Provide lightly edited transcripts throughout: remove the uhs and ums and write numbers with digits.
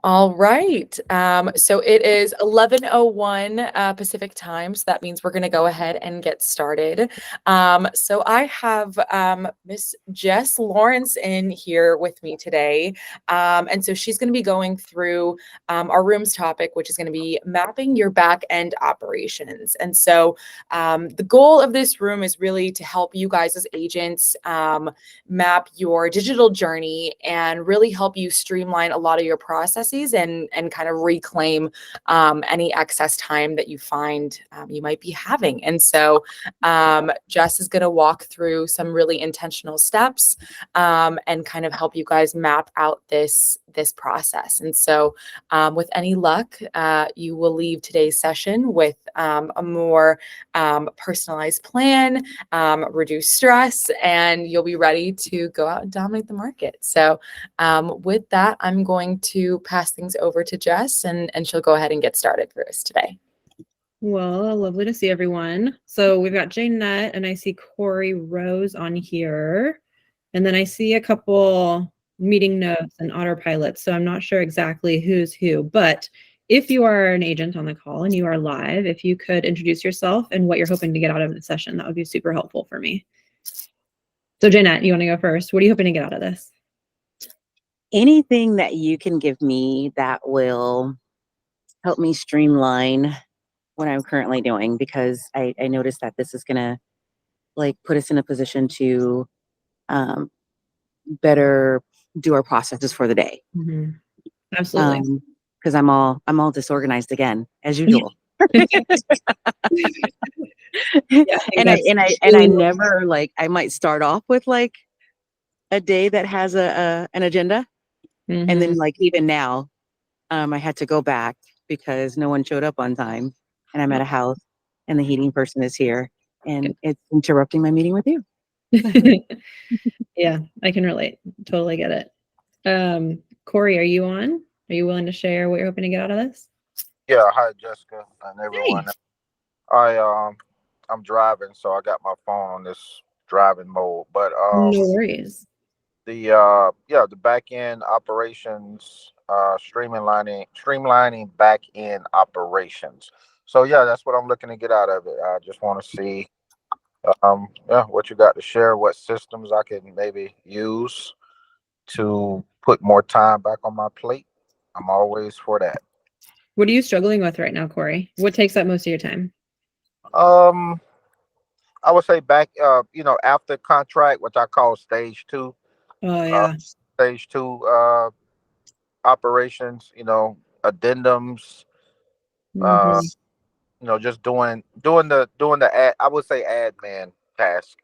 All right. So it is 11:01 Pacific time. So that means we're going to go ahead and get started. So I have Miss Jess Lawrence in here with me today. And so she's going to be going through our room's topic, which is going to be mapping your back end operations. And so the goal of this room is really to help you guys as agents map your digital journey and really help you streamline a lot of your processes and kind of reclaim any excess time that you find you might be having. And so Jess is going to walk through some really intentional steps and kind of help you guys map out this process. And so with any luck, you will leave today's session with a more personalized plan, reduce stress, and you'll be ready to go out and dominate the market. So with that, I'm going to pass things over to Jess and she'll go ahead and get started for us today. Well, lovely to see everyone. So we've got Jeanette and I see Corey Rose on here. And then I see a couple meeting notes and autopilot. So I'm not sure exactly who's who, but if you are an agent on the call and you are live, if you could introduce yourself and what you're hoping to get out of the session, that would be super helpful for me. So Jeanette, you want to go first? What are you hoping to get out of this? Anything that you can give me that will help me streamline what I'm currently doing, because I noticed that this is gonna put us in a position to better do our processes for the day. Mm-hmm. Absolutely. Because I'm all disorganized again, as usual. Yeah, I never I might start off with a day that has an agenda. Mm-hmm. And then even now, I had to go back because no one showed up on time, and I'm at a house and the heating person is here and it's interrupting my meeting with you. Yeah, I can relate. Totally get it. Corey, are you on? Are you willing to share what you're hoping to get out of this? Yeah, hi Jessica and everyone. Hey. I'm driving, so I got my phone on this driving mode. But No worries. The back end operations, streamlining back end operations. So yeah, that's what I'm looking to get out of it. I just want to see what you got to share, what systems I can maybe use to put more time back on my plate. I'm always for that. What are you struggling with right now, Corey? What takes up most of your time? I would say back, after contract, which I call stage two. Oh yeah. Stage two operations. Addendums. Mm-hmm. Just doing the ad. I would say admin task.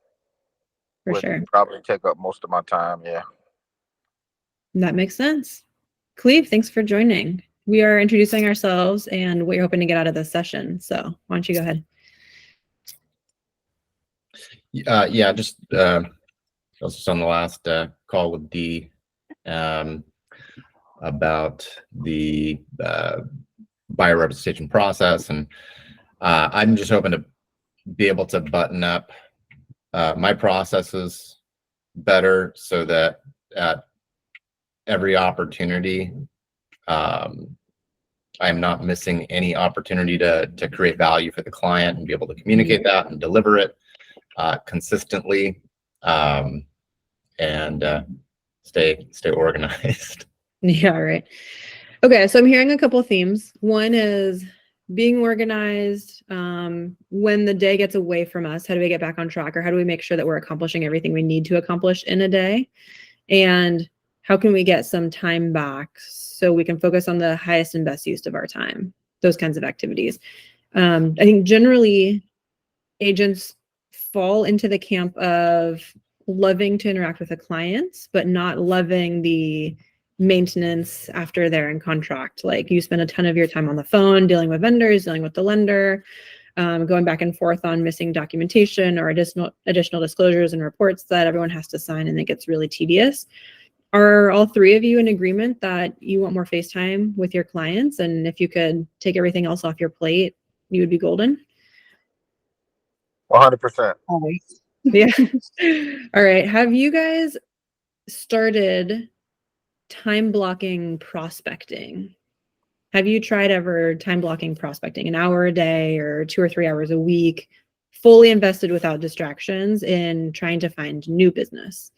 For would sure. probably take up most of my time. Yeah. That makes sense. Cleve, thanks for joining. We are introducing ourselves and what you're hoping to get out of this session. So why don't you go ahead? Yeah, just I was just on the last call with Dee about the buyer representation process, and I'm just hoping to be able to button up my processes better so that at every opportunity I'm not missing any opportunity to create value for the client and be able to communicate that and deliver it consistently, and stay organized. Yeah, right. Okay, so I'm hearing a couple of themes. One is being organized. When the day gets away from us, how do we get back on track, or how do we make sure that we're accomplishing everything we need to accomplish in a day? And how can we get some time back so we can focus on the highest and best use of our time? Those kinds of activities. I think generally agents fall into the camp of loving to interact with the clients, but not loving the maintenance after they're in contract. Like you spend a ton of your time on the phone, dealing with vendors, dealing with the lender, going back and forth on missing documentation or additional disclosures and reports that everyone has to sign, and it gets really tedious. Are all three of you in agreement that you want more face time with your clients? And if you could take everything else off your plate, you would be golden? 100%. Yeah. All right. Have you guys started time blocking prospecting. Have you tried ever time blocking prospecting, an hour a day or 2 or 3 hours a week, fully invested without distractions in trying to find new business?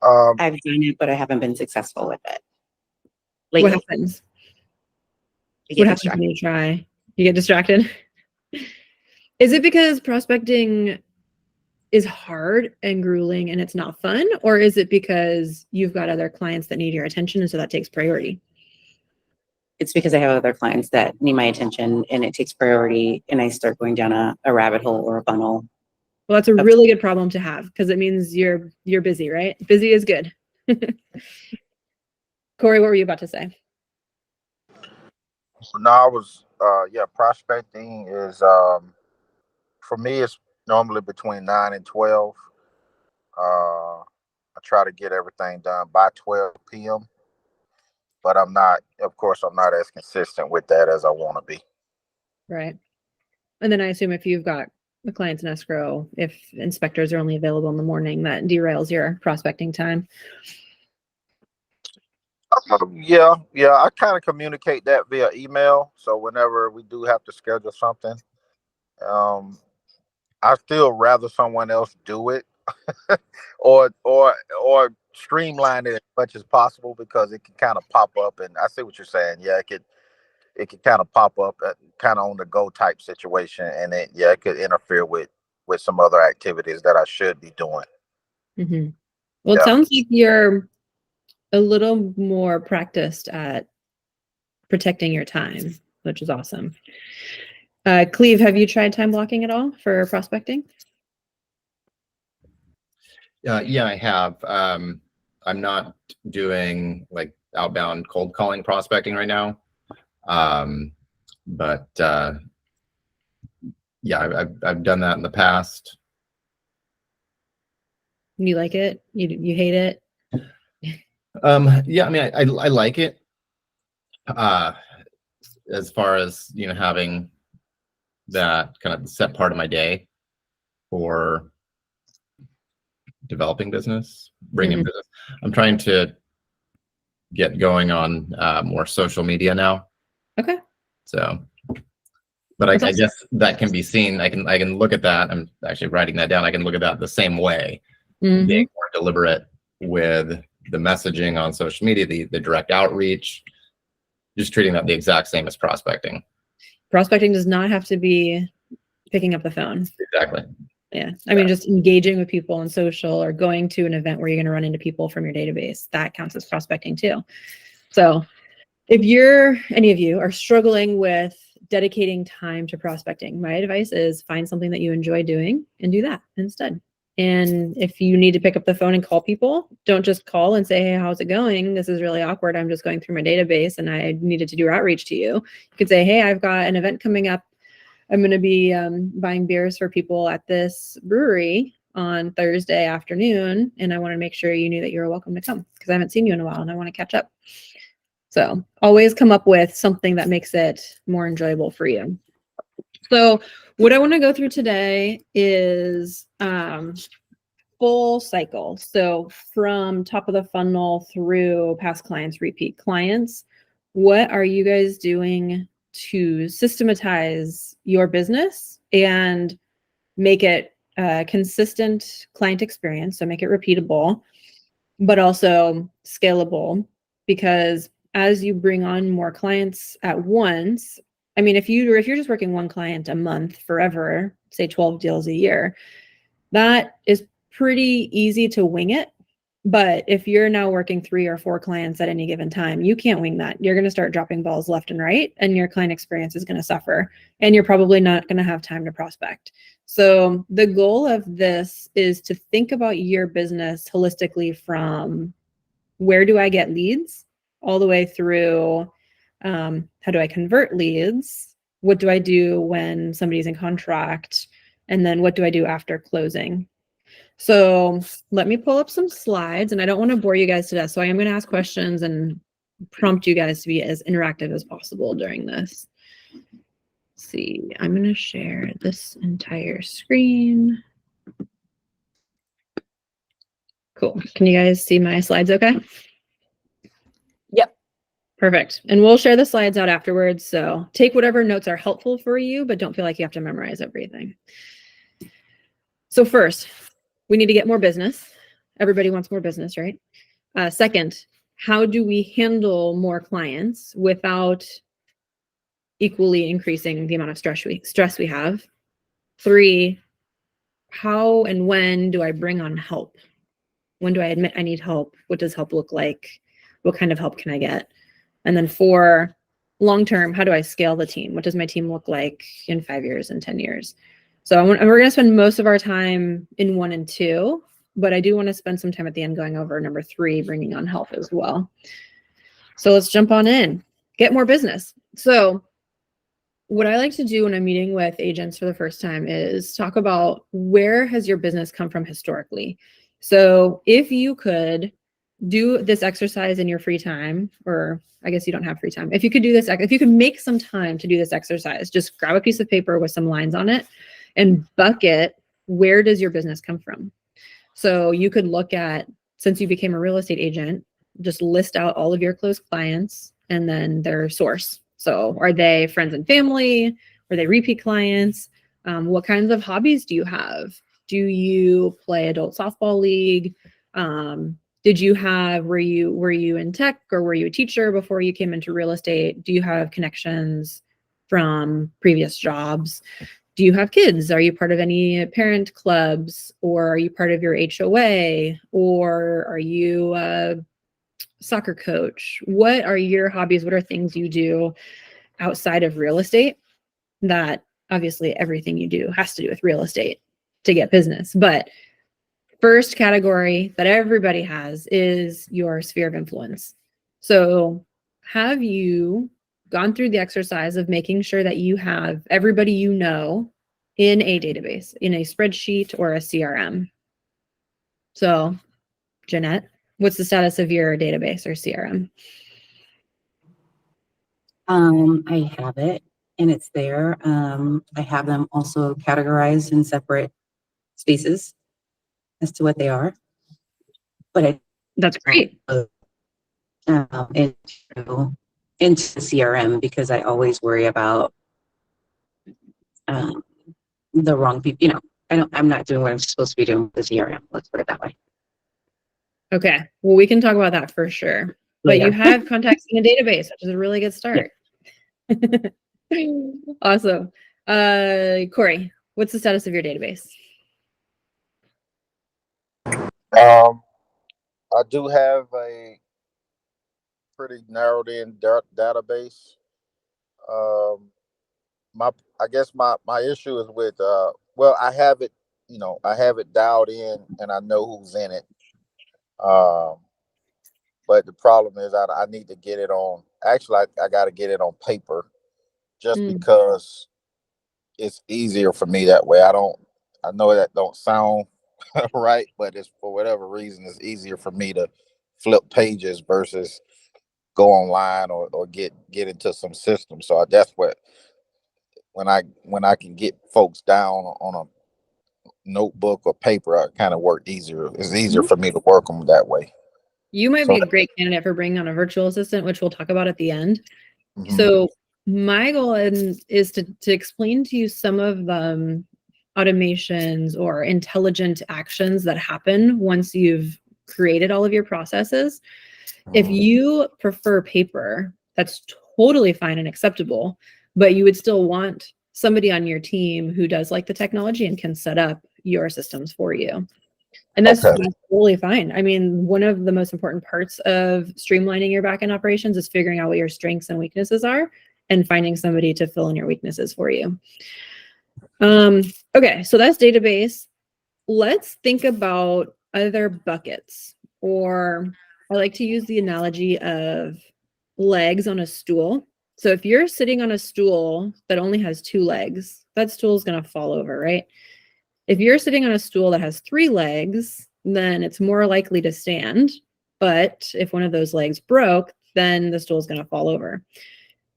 I've done it, but I haven't been successful with it. What Lately, happens? I What get happens when distracted. you try? You get distracted? Is it because prospecting is hard and grueling and it's not fun? Or is it because you've got other clients that need your attention and so that takes priority? It's because I have other clients that need my attention and it takes priority, and I start going down a rabbit hole or a funnel. Well, that's a Of- really good problem to have because it means you're busy, right? Busy is good. Corey, what were you about to say? So now I was, prospecting is, for me, it's normally between 9 and 12. I try to get everything done by 12 p.m., but I'm not as consistent with that as I want to be. Right. And then I assume if you've got the clients in escrow, if inspectors are only available in the morning, that derails your prospecting time. Yeah, I kind of communicate that via email. So whenever we do have to schedule something, I still rather someone else do it or streamline it as much as possible, because it can kind of pop up. And I see what you're saying. Yeah, it could kind of pop up at kind of on the go type situation, and it could interfere with some other activities that I should be doing. Mm-hmm. Well, it Yeah. sounds like you're a little more practiced at protecting your time, which is awesome. Cleve, have you tried time blocking at all for prospecting? Yeah, I have. I'm not doing like outbound cold calling prospecting right now. But yeah, I've done that in the past. You like it? You hate it? Yeah, I mean, I like it. As far as, you know, having that kind of set part of my day for developing business, bringing business. I'm trying to get going on more social media now. Okay. So, but I guess that can be seen. I can look at that. I'm actually writing that down. I can look at that the same way, being more deliberate with the messaging on social media, the direct outreach, just treating that the exact same as prospecting. Prospecting does not have to be picking up the phone. Exactly. Yeah. I mean, just engaging with people on social or going to an event where you're going to run into people from your database, that counts as prospecting too. So if any of you are struggling with dedicating time to prospecting, my advice is find something that you enjoy doing and do that instead. And if you need to pick up the phone and call people, don't just call and say, hey, how's it going? This is really awkward. I'm just going through my database and I needed to do outreach to you. You could say, hey, I've got an event coming up. I'm going to be buying beers for people at this brewery on Thursday afternoon. And I want to make sure you knew that you were welcome to come because I haven't seen you in a while and I want to catch up. So always come up with something that makes it more enjoyable for you. So what I want to go through today is full cycle. So from top of the funnel through past clients, repeat clients, what are you guys doing to systematize your business and make it a consistent client experience? So make it repeatable, but also scalable, because as you bring on more clients at once, I mean, if you're just working one client a month forever, say 12 deals a year, that is pretty easy to wing it. But if you're now working 3 or 4 clients at any given time, you can't wing that. You're going to start dropping balls left and right, and your client experience is going to suffer, and you're probably not going to have time to prospect. So the goal of this is to think about your business holistically, from where do I get leads all the way through how do I convert leads? What do I do when somebody's in contract? And then what do I do after closing? So let me pull up some slides, and I don't want to bore you guys to death. So I am going to ask questions and prompt you guys to be as interactive as possible during this. Let's see, I'm going to share this entire screen. Cool. Can you guys see my slides okay? Yep. Perfect. And we'll share the slides out afterwards. So take whatever notes are helpful for you, but don't feel like you have to memorize everything. So first, we need to get more business. Everybody wants more business, right? Second, how do we handle more clients without equally increasing the amount of stress we have? 3, how and when do I bring on help? When do I admit I need help? What does help look like? What kind of help can I get? And then 4, long term, how do I scale the team? What does my team look like in 5 years and 10 years? So we're going to spend most of our time in 1 and 2, but I do want to spend some time at the end going over number 3, bringing on help as well. So let's jump on in, get more business. So what I like to do when I'm meeting with agents for the first time is talk about where has your business come from historically. So if you could do this exercise in your free time, or I guess you don't have free time. If you could do this, if you could make some time to do this exercise, just grab a piece of paper with some lines on it and bucket, where does your business come from? So you could look at, since you became a real estate agent, just list out all of your closed clients and then their source. So are they friends and family? Are they repeat clients? What kinds of hobbies do you have? Do you play adult softball league? Were you in tech, or were you a teacher before you came into real estate? Do you have connections from previous jobs? Do you have kids? Are you part of any parent clubs, or are you part of your HOA, or are you a soccer coach? What are your hobbies? What are things you do outside of real estate? That obviously everything you do has to do with real estate to get business. But first category that everybody has is your sphere of influence. So have you gone through the exercise of making sure that you have everybody you know in a database, in a spreadsheet or a CRM? So Jeanette, what's the status of your database or CRM? I have it and it's there. I have them also categorized in separate spaces as to what they are. But That's great. Into the CRM, because I always worry about the wrong people. I'm not doing what I'm supposed to be doing with the CRM. Let's put it that way. Okay. Well, we can talk about that for sure. But you have contacts in a database, which is a really good start. Yeah. Awesome. Corey, what's the status of your database? I do have a pretty narrowed in database. I guess my issue is with I have it, I have it dialed in and I know who's in it. But the problem is I need to get it on. Actually, I got to get it on paper, just because it's easier for me that way. I know that don't sound right, but it's, for whatever reason, it's easier for me to flip pages versus go online or get into some system. So that's what, when I can get folks down on a notebook or paper, I kind of work easier. It's easier for me to work them that way. You might be a great candidate for bringing on a virtual assistant, which we'll talk about at the end. Mm-hmm. So my goal is to explain to you some of the automations or intelligent actions that happen once you've created all of your processes. If you prefer paper, that's totally fine and acceptable, but you would still want somebody on your team who does like the technology and can set up your systems for you. And that's totally fine. I mean, one of the most important parts of streamlining your backend operations is figuring out what your strengths and weaknesses are and finding somebody to fill in your weaknesses for you. Okay, so that's database. Let's think about other buckets, or I like to use the analogy of legs on a stool. So if you're sitting on a stool that only has 2 legs, that stool is going to fall over, right? If you're sitting on a stool that has 3 legs, then it's more likely to stand. But if one of those legs broke, then the stool is going to fall over.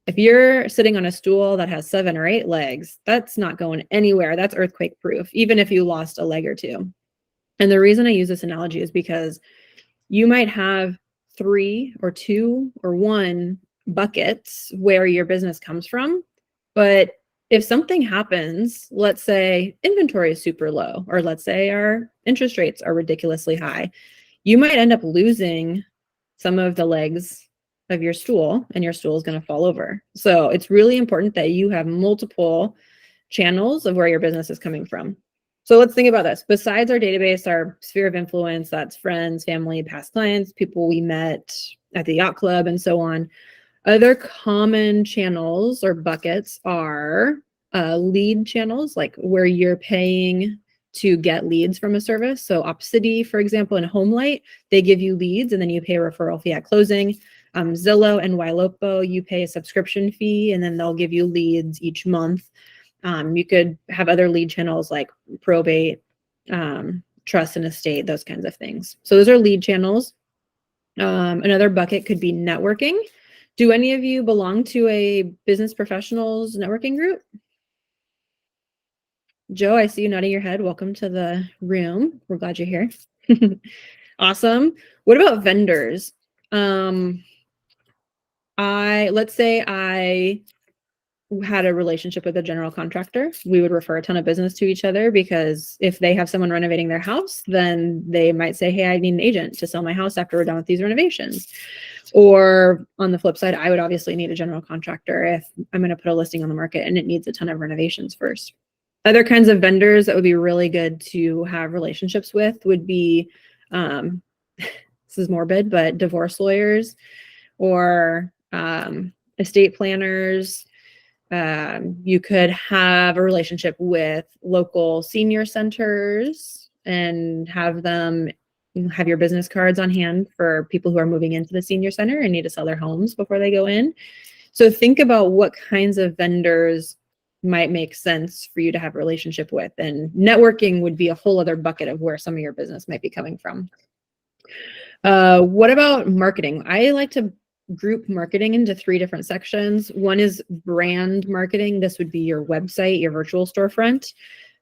If you're sitting on a stool that has 7 or 8 legs, that's not going anywhere. That's earthquake proof, even if you lost a leg or 2. And the reason I use this analogy is because you might have 3 or 2 or 1 buckets where your business comes from. But if something happens, let's say inventory is super low, or let's say our interest rates are ridiculously high, you might end up losing some of the legs of your stool, and your stool is going to fall over. So it's really important that you have multiple channels of where your business is coming from. So let's think about this. Besides our database, our sphere of influence, that's friends, family, past clients, people we met at the yacht club, and so on. Other common channels or buckets are lead channels, like where you're paying to get leads from a service. So Opcity, for example, and Homelight, they give you leads and then you pay a referral fee at closing. Zillow and Ylopo, you pay a subscription fee and then they'll give you leads each month. You could have other lead channels like probate, trust and estate, those kinds of things. So those are lead channels. Another bucket could be networking. Do any of you belong to a business professionals networking group? Joe, I see you nodding your head. Welcome to the room. We're glad you're here. Awesome. What about vendors? Let's say I had a relationship with a general contractor. We would refer a ton of business to each other because if they have someone renovating their house, then they might say, hey, I need an agent to sell my house after we're done with these renovations. Or on the flip side, I would obviously need a general contractor if I'm going to put a listing on the market and it needs a ton of renovations first. Other kinds of vendors that would be really good to have relationships with would be, this is morbid, but divorce lawyers or estate planners. You could have a relationship with local senior centers and have them have your business cards on hand for people who are moving into the senior center and need to sell their homes before they go in. So think about what kinds of vendors might make sense for you to have a relationship with. And networking would be a whole other bucket of where some of your business might be coming from. What about marketing? I like to group marketing into 3 different sections. One is brand marketing. This would be your website, your virtual storefront.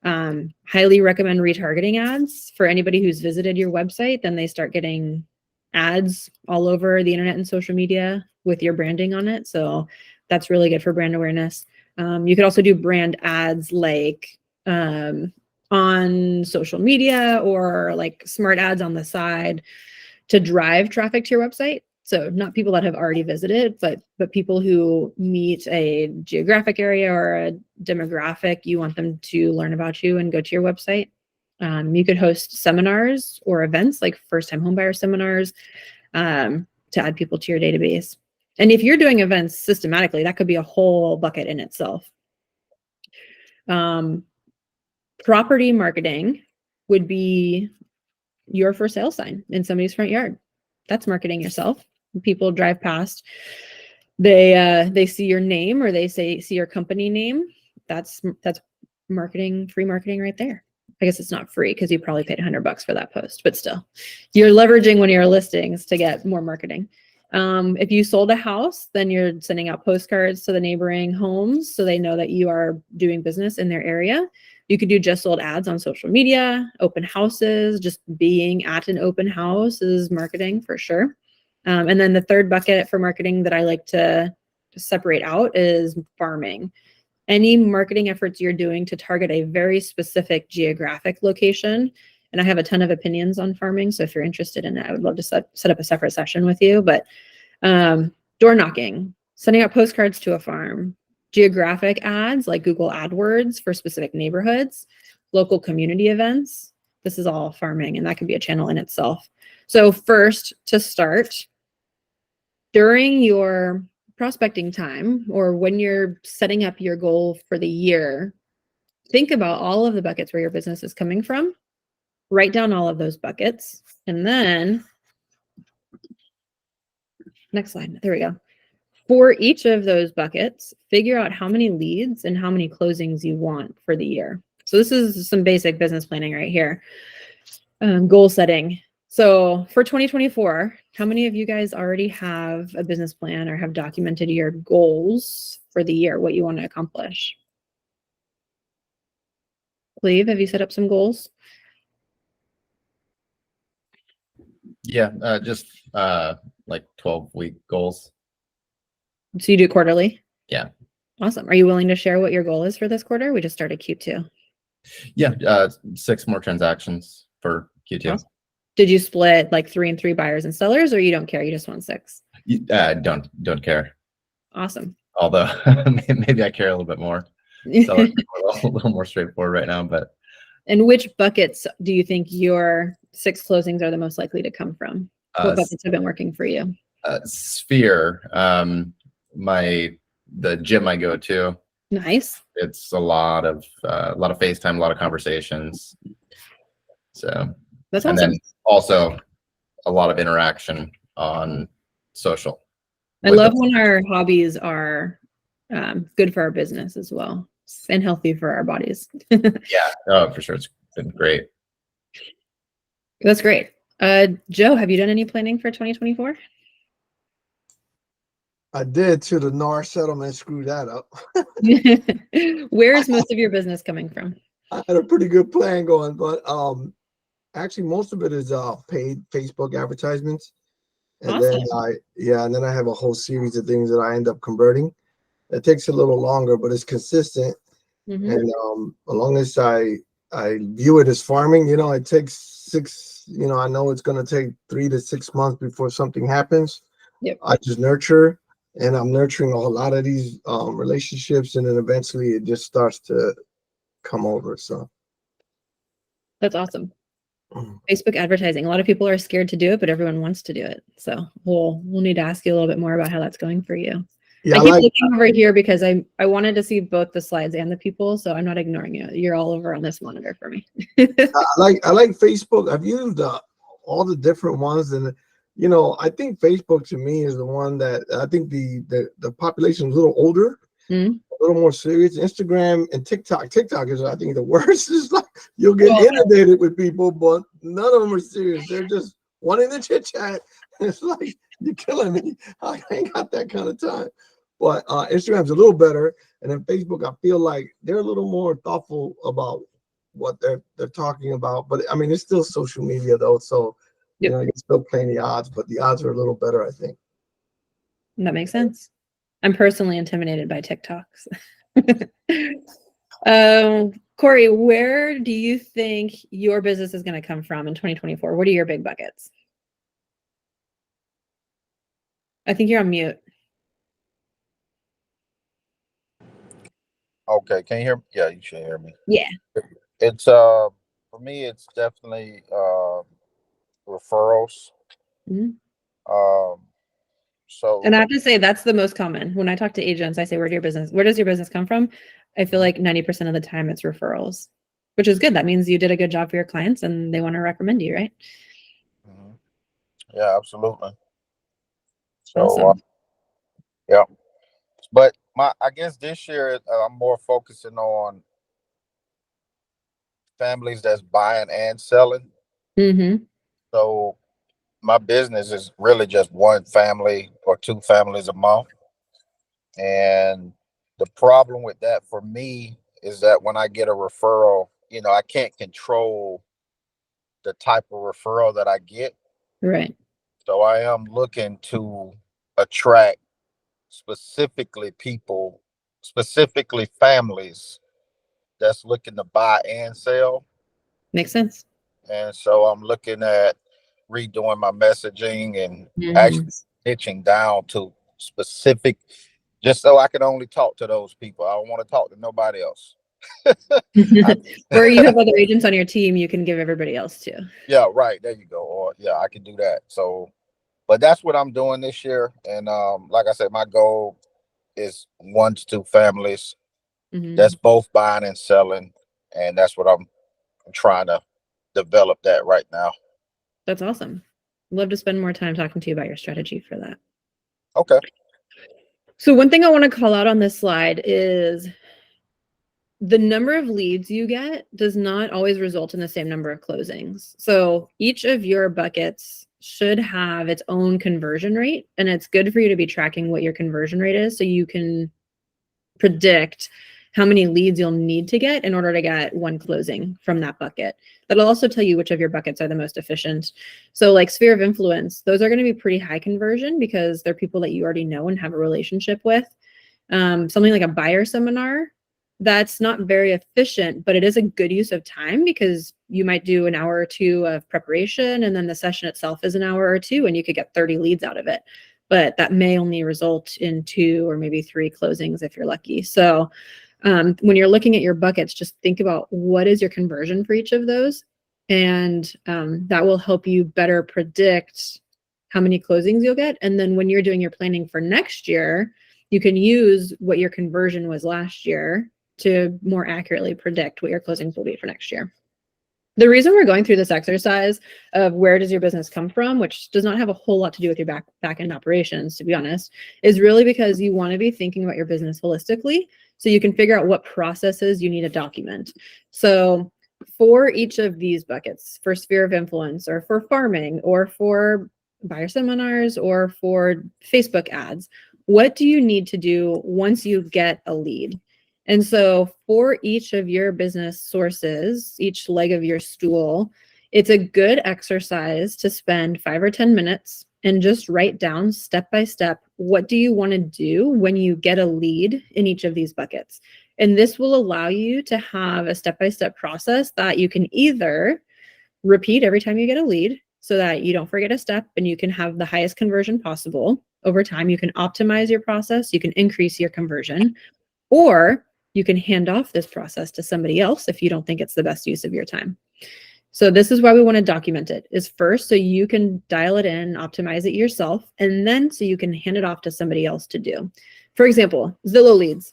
Highly recommend retargeting ads for anybody who's visited your website. Then they start getting ads all over the internet and social media with your branding on it. So that's really good for brand awareness. You could also do brand ads like on social media or like smart ads on the side to drive traffic to your website. So not people that have already visited, but people who meet a geographic area or a demographic, you want them to learn about you and go to your website. You could host seminars or events like first-time homebuyer seminars to add people to your database. And if you're doing events systematically, that could be a whole bucket in itself. Property marketing would be your for sale sign in somebody's front yard. That's marketing yourself. People drive past, they see your name or they see your company name. That's marketing, free marketing right there. I guess it's not free because you probably paid $100 for that post, but still, you're leveraging one of your listings to get more marketing. If you sold a house, then you're sending out postcards to the neighboring homes so they know that you are doing business in their area. You could do just sold ads on social media, open houses. Just being at an open house is marketing for sure. And then the third bucket for marketing that I like to separate out is farming. Any marketing efforts you're doing to target a very specific geographic location. And I have a ton of opinions on farming. So if you're interested in it, I would love to set up a separate session with you. But door knocking, sending out postcards to a farm, geographic ads like Google AdWords for specific neighborhoods, local community events. This is all farming, and that could be a channel in itself. So first, to start, during your prospecting time or when you're setting up your goal for the year, think about all of the buckets where your business is coming from. Write down all of those buckets. And then, next slide, there we go. For each of those buckets, figure out how many leads and how many closings you want for the year. So this is some basic business planning right here. Goal setting. So for 2024, how many of you guys already have a business plan or have documented your goals for the year, what you want to accomplish? Cleve, have you set up some goals? Yeah, just like 12-week goals. So you do quarterly? Yeah. Awesome. Are you willing to share what your goal is for this quarter? We just started Q2. Yeah, 6 more transactions for Q2. Awesome. Did you split like 3 and 3 buyers and sellers, or you don't care? You just want 6? Don't care. Awesome. Although maybe I care a little bit more. Sellers are a little more straightforward right now, but. And which buckets do you think your 6 closings are the most likely to come from? What buckets have been working for you? Sphere, the gym I go to. Nice. It's a lot of FaceTime, a lot of conversations. So That's and awesome. then also a lot of interaction on social. I love when our hobbies are good for our business as well and healthy for our bodies. Yeah, oh, for sure. It's been great. That's great. Joe, have you done any planning for 2024? I did till the NAR settlement screwed that up. Where is most of your business coming from? I had a pretty good plan going, but actually most of it is paid Facebook advertisements. And Awesome. then I have a whole series of things that I end up converting. It takes a little longer, but it's consistent. Mm-hmm. And as long as I view it as farming, it takes 6, I know it's going to take 3 to 6 months before something happens. Yep. I just nurture, and I'm nurturing a lot of these relationships, and then eventually it just starts to come over. So That's awesome. Facebook advertising. A lot of people are scared to do it, but everyone wants to do it. So we'll need to ask you a little bit more about how that's going for you. yeah, I keep looking over here because I wanted to see both the slides and the people, so I'm not ignoring you. You're all over on this monitor for me. I like Facebook. I've used all the different ones, and I think Facebook to me is the one that I think the population is a little older, a little more serious. Instagram and TikTok. TikTok is, I think, the worst. It's like you'll get inundated with people, but none of them are serious. They're just wanting to chit chat. It's like, you're killing me. I ain't got that kind of time. But Instagram's a little better, and then Facebook, I feel like they're a little more thoughtful about what they're talking about. But I mean, it's still social media though, so you're still playing the odds, but the odds are a little better, I think. That makes sense. I'm personally intimidated by TikToks. Corey, where do you think your business is going to come from in 2024? What are your big buckets? I think you're on mute. Okay, can you hear me? Yeah, you should hear me. Yeah. It's for me, it's definitely referrals. So, and I have to say that's the most common. When I talk to agents, I say, where does your business come from? I feel like 90% of the time it's referrals, which is good. That means you did a good job for your clients and they want to recommend you, right? yeah, absolutely. So, awesome. yeah. But I guess this year I'm more focusing on families that's buying and selling. So my business is really just one family or 2 families a month. And the problem with that for me is that when I get a referral, I can't control the type of referral that I get. Right. So I am looking to attract specifically families that's looking to buy and sell. Makes sense. And so I'm looking at redoing my messaging and actually niching down to specific, just so I can only talk to those people. I don't want to talk to nobody else. Or you have other agents on your team you can give everybody else to. Yeah, right. There you go. Or yeah, I can do that. So, but that's what I'm doing this year. And like I said, my goal is 1 to 2 families that's both buying and selling. And that's what I'm trying to develop that right now. That's awesome. Love to spend more time talking to you about your strategy for that. Okay. So one thing I want to call out on this slide is the number of leads you get does not always result in the same number of closings. So each of your buckets should have its own conversion rate, and it's good for you to be tracking what your conversion rate is so you can predict how many leads you'll need to get in order to get one closing from that bucket. That'll also tell you which of your buckets are the most efficient. So like sphere of influence, those are going to be pretty high conversion because they're people that you already know and have a relationship with. Something like a buyer seminar, that's not very efficient, but it is a good use of time because you might do an hour or two of preparation and then the session itself is an hour or two and you could get 30 leads out of it. But that may only result in 2 or maybe 3 closings if you're lucky. So when you're looking at your buckets, just think about what is your conversion for each of those. And that will help you better predict how many closings you'll get. And then when you're doing your planning for next year, you can use what your conversion was last year to more accurately predict what your closings will be for next year. The reason we're going through this exercise of where does your business come from, which does not have a whole lot to do with your back-end operations, to be honest, is really because you want to be thinking about your business holistically so you can figure out what processes you need to document. So for each of these buckets, for sphere of influence or for farming or for buyer seminars or for Facebook ads, what do you need to do once you get a lead? And so for each of your business sources, each leg of your stool, it's a good exercise to spend 5 or 10 minutes and just write down step by step, what do you want to do when you get a lead in each of these buckets? And this will allow you to have a step-by-step process that you can either repeat every time you get a lead so that you don't forget a step and you can have the highest conversion possible. Over time, you can optimize your process, you can increase your conversion, or you can hand off this process to somebody else if you don't think it's the best use of your time. So this is why we want to document it, is first so you can dial it in, optimize it yourself, and then so you can hand it off to somebody else to do. For example, Zillow leads.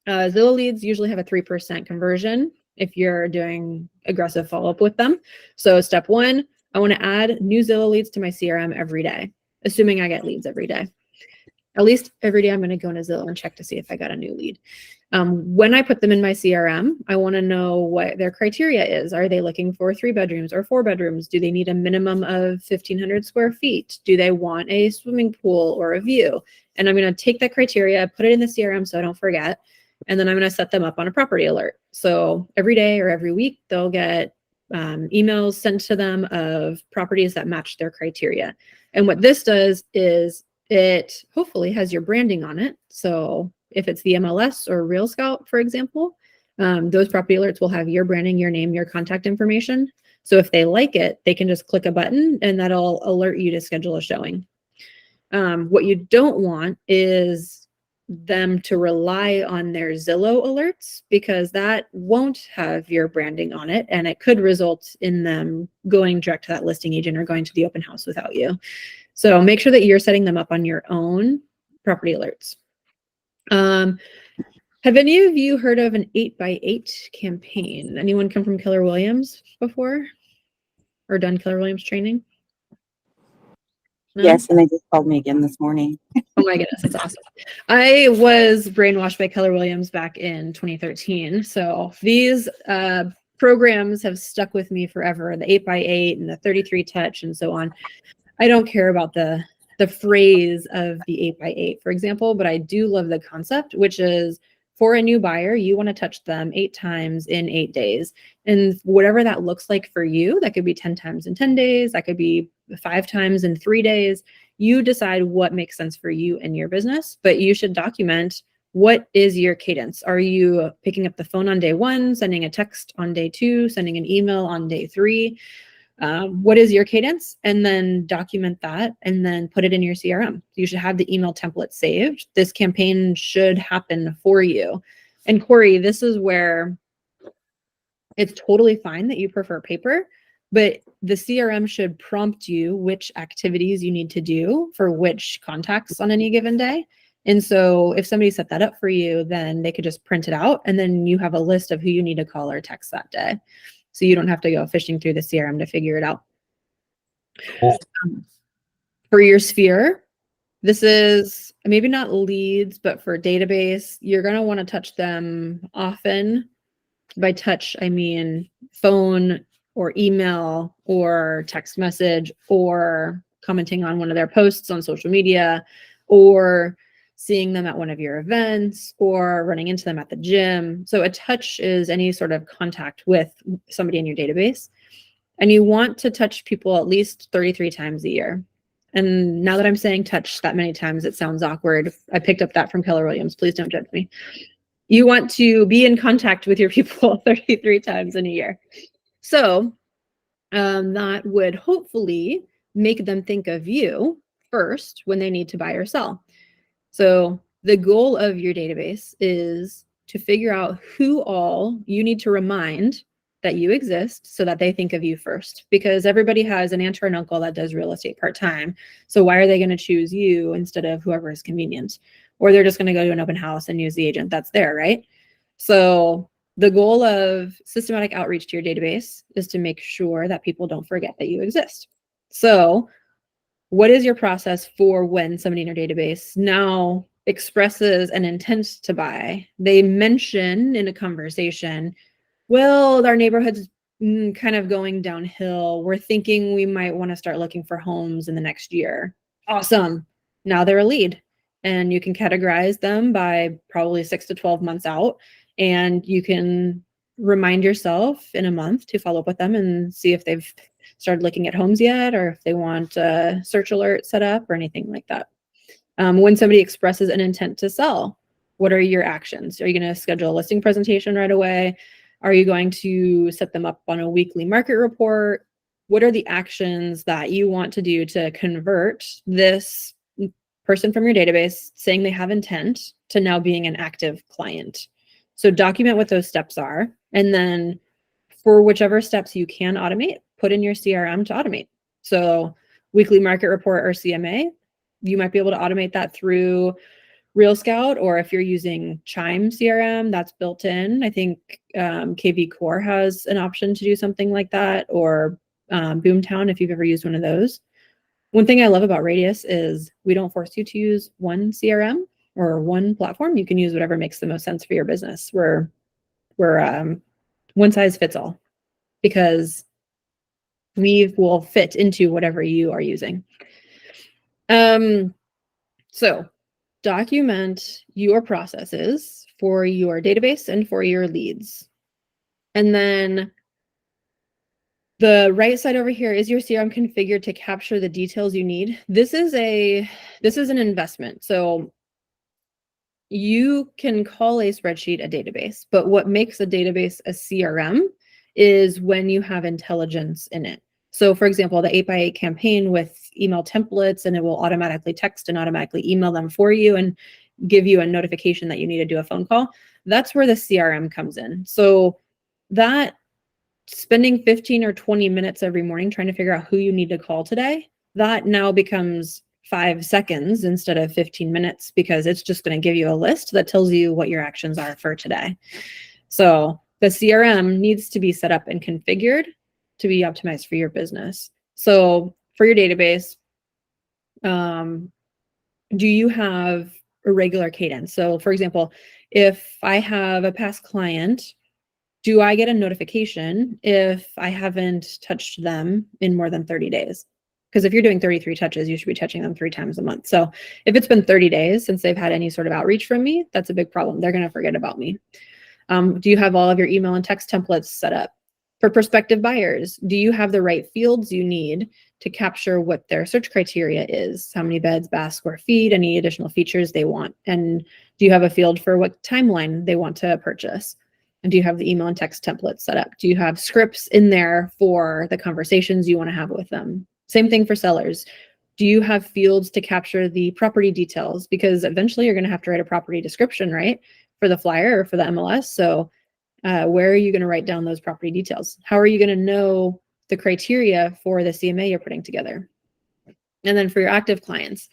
Zillow leads usually have a 3% conversion if you're doing aggressive follow-up with them. So step 1, I want to add new Zillow leads to my CRM every day, assuming I get leads every day. At least every day I'm going to go into Zillow and check to see if I got a new lead. When I put them in my CRM, I want to know what their criteria is. Are they looking for 3 bedrooms or 4 bedrooms? Do they need a minimum of 1,500 square feet? Do they want a swimming pool or a view? And I'm going to take that criteria, put it in the CRM so I don't forget. And then I'm going to set them up on a property alert. So every day or every week, they'll get emails sent to them of properties that match their criteria. And what this does is it hopefully has your branding on it. So if it's the MLS or Real Scout, for example, those property alerts will have your branding, your name, your contact information. So if they like it, they can just click a button and that'll alert you to schedule a showing. What you don't want is them to rely on their Zillow alerts because that won't have your branding on it. And it could result in them going direct to that listing agent or going to the open house without you. So make sure that you're setting them up on your own property alerts. Have any of you heard of an 8x8 campaign? Anyone come from Keller Williams before or done Keller Williams training? No? Yes, and they just called me again this morning. Oh my goodness, that's awesome. I was brainwashed by Keller Williams back in 2013. So these programs have stuck with me forever. The 8x8 and the 33 touch and so on. I don't care about the phrase of the 8x8, for example, but I do love the concept, which is for a new buyer, you want to touch them 8 times in 8 days. And whatever that looks like for you, that could be 10 times in 10 days, that could be 5 times in 3 days. You decide what makes sense for you and your business, but you should document what is your cadence. Are you picking up the phone on day 1, sending a text on day 2, sending an email on day 3? What is your cadence? And then document that and then put it in your CRM. You should have the email template saved. This campaign should happen for you. And Corey, this is where it's totally fine that you prefer paper, but the CRM should prompt you which activities you need to do for which contacts on any given day. And so if somebody set that up for you, then they could just print it out and then you have a list of who you need to call or text that day. So you don't have to go fishing through the CRM to figure it out. Cool. For your sphere, this is maybe not leads, but for database, you're going to want to touch them often. By touch, I mean phone or email or text message or commenting on one of their posts on social media or seeing them at one of your events, or running into them at the gym. So a touch is any sort of contact with somebody in your database. And you want to touch people at least 33 times a year. And now that I'm saying touch that many times, it sounds awkward. I picked up that from Keller Williams. Please don't judge me. You want to be in contact with your people 33 times in a year. So that would hopefully make them think of you first when they need to buy or sell. So the goal of your database is to figure out who all you need to remind that you exist so that they think of you first, because everybody has an aunt or an uncle that does real estate part-time. So why are they going to choose you instead of whoever is convenient? Or they're just going to go to an open house and use the agent that's there, right? So the goal of systematic outreach to your database is to make sure that people don't forget that you exist. So what is your process for when somebody in your database now expresses an intent to buy? They mention in a conversation, well, our neighborhood's kind of going downhill. We're thinking we might want to start looking for homes in the next year. Awesome. Now they're a lead, and you can categorize them by probably 6 to 12 months out. And you can remind yourself in a month to follow up with them and see if they've started looking at homes yet, or if they want a search alert set up or anything like that. When somebody expresses an intent to sell, what are your actions? Are you going to schedule a listing presentation right away? Are you going to set them up on a weekly market report? What are the actions that you want to do to convert this person from your database saying they have intent to now being an active client? So document what those steps are. And then for whichever steps you can automate, put in your CRM to automate. So weekly market report or CMA, you might be able to automate that through Real Scout, or if you're using Chime CRM, that's built in. I think KV Core has an option to do something like that, or Boomtown, if you've ever used one of those. One thing I love about Radius is we don't force you to use one CRM or one platform. You can use whatever makes the most sense for your business. We're one size fits all, because we will fit into whatever you are using. So document your processes for your database and for your leads. And then the right side over here, is your CRM configured to capture the details you need? This is an investment. So you can call a spreadsheet a database, but what makes a database a CRM is when you have intelligence in it. So for example, the 8x8 campaign with email templates, and it will automatically text and automatically email them for you and give you a notification that you need to do a phone call. That's where the CRM comes in. So that spending 15 or 20 minutes every morning trying to figure out who you need to call today, that now becomes 5 seconds instead of 15 minutes, because it's just going to give you a list that tells you what your actions are for today. So the CRM needs to be set up and configured to be optimized for your business. So for your database, do you have a regular cadence? So for example, if I have a past client, do I get a notification if I haven't touched them in more than 30 days? Because if you're doing 33 touches, you should be touching them 3 times a month. So if it's been 30 days since they've had any sort of outreach from me, that's a big problem. They're going to forget about me. Do you have all of your email and text templates set up? For prospective buyers, do you have the right fields you need to capture what their search criteria is? How many beds, baths, square feet, any additional features they want? And do you have a field for what timeline they want to purchase? And do you have the email and text templates set up? Do you have scripts in there for the conversations you want to have with them? Same thing for sellers. Do you have fields to capture the property details? Because eventually you're going to have to write a property description, right? For the flyer or for the MLS. So where are you going to write down those property details? How are you going to know the criteria for the CMA you're putting together? And then for your active clients,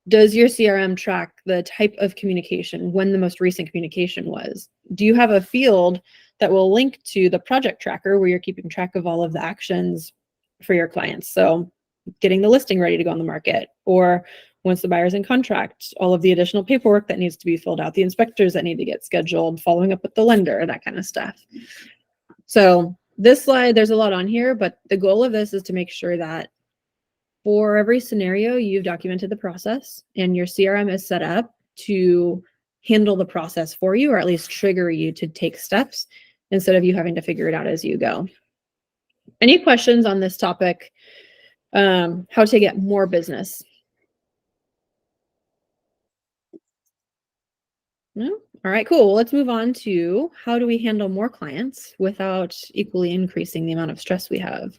does your CRM track the type of communication, when the most recent communication was? Do you have a field that will link to the project tracker where you're keeping track of all of the actions for your clients? So getting the listing ready to go on the market, or once the buyer's in contract, all of the additional paperwork that needs to be filled out, the inspectors that need to get scheduled, following up with the lender, that kind of stuff. So this slide, there's a lot on here, but the goal of this is to make sure that for every scenario, you've documented the process and your CRM is set up to handle the process for you, or at least trigger you to take steps instead of you having to figure it out as you go. Any questions on this topic? How to get more business? No? All right, cool. Well, let's move on to how do we handle more clients without equally increasing the amount of stress we have.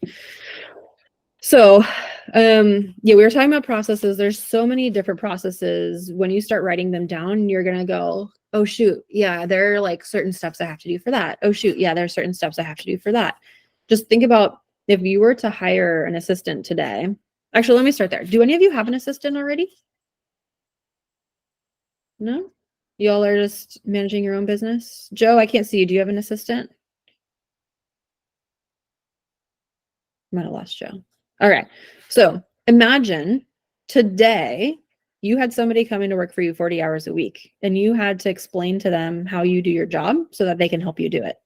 So, yeah, we were talking about processes. There's so many different processes. When you start writing them down, you're going to go, oh, shoot. Yeah, there are like certain steps I have to do for that. Oh, shoot. Yeah, there are certain steps I have to do for that. Just think about if you were to hire an assistant today. Actually, let me start there. Do any of you have an assistant already? No? Y'all are just managing your own business? Joe, I can't see you. Do you have an assistant? Might have lost Joe. All right. So imagine today you had somebody come in to work for you 40 hours a week, and you had to explain to them how you do your job so that they can help you do it.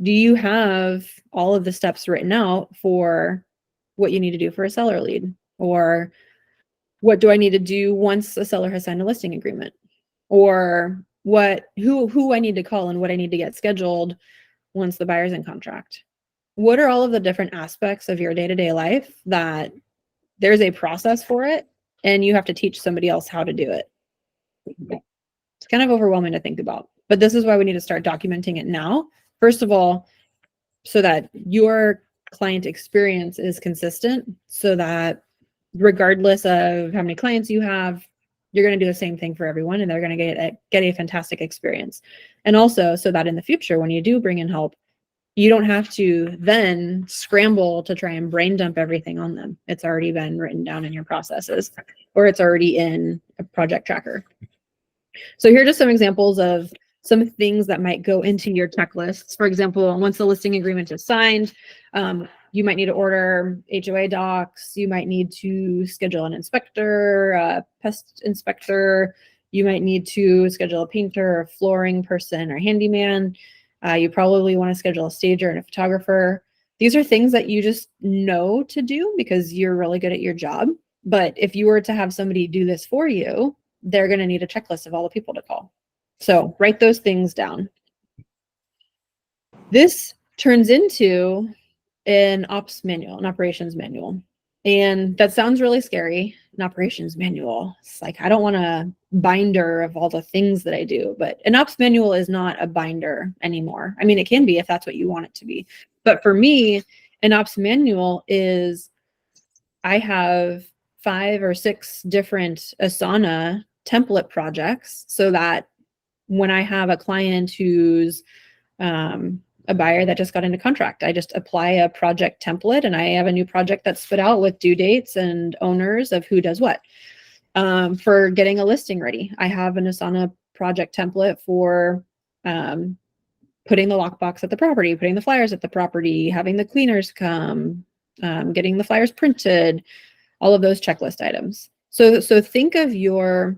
Do you have all of the steps written out for what you need to do for a seller lead? Or what do I need to do once a seller has signed a listing agreement? Or who I need to call and what I need to get scheduled once the buyer's in contract? What are all of the different aspects of your day-to-day life that there's a process for it and you have to teach somebody else how to do it? It's kind of overwhelming to think about, but this is why we need to start documenting it now. First of all, so that your client experience is consistent, so that regardless of how many clients you have, you're going to do the same thing for everyone and they're going to get a fantastic experience. And also so that in the future, when you do bring in help, you don't have to then scramble to try and brain dump everything on them. It's already been written down in your processes, or it's already in a project tracker. So here are just some examples of some things that might go into your checklists. For example, once the listing agreement is signed, you might need to order HOA docs. You might need to schedule an inspector, a pest inspector. You might need to schedule a painter, a flooring person, or handyman. You probably want to schedule a stager and a photographer. These are things that you just know to do because you're really good at your job. But if you were to have somebody do this for you, they're going to need a checklist of all the people to call. So write those things down. This turns into an ops manual, an operations manual. And that sounds really scary, an operations manual. It's like, I don't want a binder of all the things that I do, but an ops manual is not a binder anymore. I mean, it can be if that's what you want it to be. But for me, an ops manual is, I have 5 or 6 different Asana template projects so that when I have a client who's a buyer that just got into contract, I just apply a project template and I have a new project that's spit out with due dates and owners of who does what. For getting a listing ready, I have an Asana project template for putting the lockbox at the property, putting the flyers at the property, having the cleaners come, getting the flyers printed, all of those checklist items. So think of your